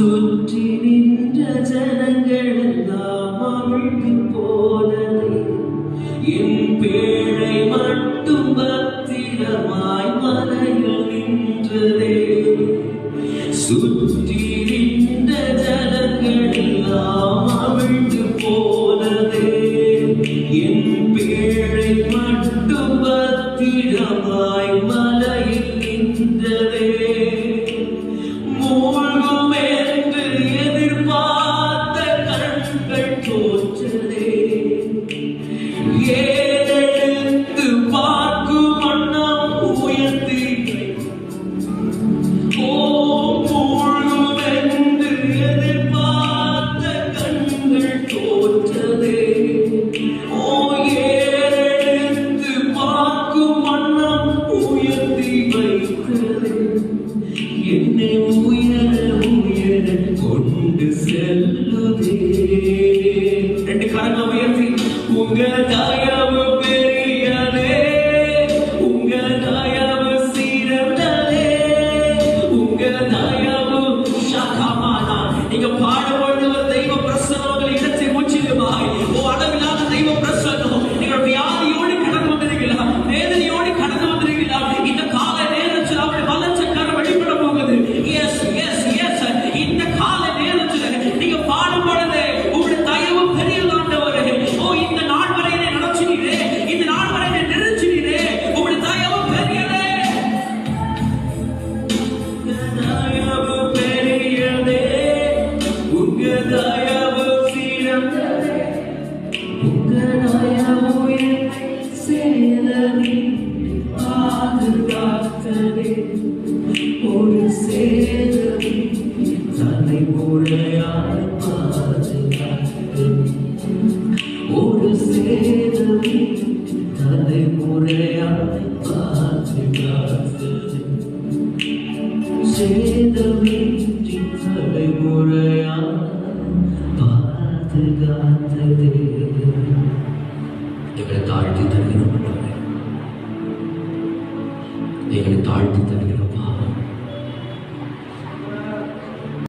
சுற்றி நின்ற ஜனங்கள் எல்லாம் அவிழ்ந்து போனதே, என் பேழை மட்டும் பத்திரமாய் மலையில் நின்றதே. சுற்றி நின்ற ஜனங்கள் எல்லாம் அவிழ்ந்து போனதே, என் பேழை மட்டும் பத்திரமாய் மலையில் நின்றதே. மூழ்கும் என்று எதிர்பார்த்த கண்கள் தோற்றதே, ஏறெடுத்து பார்க்கும் வண்ணம் உயர்த்தி. மூழ்கும் என்று எதிர்பார்த்த கண்கள் தோற்றதே, ஏறெடுத்து பார்க்கும் வண்ணம் உயர்த்தி வைத்ததே. என்னை உயர உயர கொண்டு செல்லுதே. ரெண்டு கரங்களை உயர்த்தி, உங்க தயவு பெரியதே, உங்க தயவு சிறந்ததே, உங்க தயவு சகமானா. நீங்க பாடுபொழுது ஒரு தெய்வ பிரசன்னம் உங்கள் இடத்தை முற்றிலுமாய், அளவில்லாத தெய்வ பிரசன்னம். நீங்கள் வியாதியோடு கடந்து வந்திருக்கலாம், வேதனையோடு கடந்து வந்திருக்கலாம். இந்த கால நேரத்தில் அவருடைய வளர்ச்சி கரம் வெளிப்பட போகுது. எஸ் எஸ் எஸ், இந்த கால நேரத்தில் நீங்க பாடும் பொழுது உங்களுடைய தயவு பெரியது ஆண்டவரே. ஓ, இந்த நாள் வரை என்னை நடத்தினீரே, இந்த நாள் வரை என்னை நிறுத்தினீரே, உங்களுடைய தயவு பெரியதே. தயவு பெரியதே, உங்க தயவு சிறந்ததே, உங்க தயவு என்னை சேதமே பாதுகாத்ததே. ஒரு சேதமே தலைமுறையாய் பாதுகாத்ததே, ஒரு சேதமே தலைமுறையாய் பாதுகாத்ததே, சேதமே தலைமுறையாய் பாதுகாத்ததே. எங்களை தாழ்த்தி தருகிறோம், எங்களை தாழ்த்தி தருகிறோம்.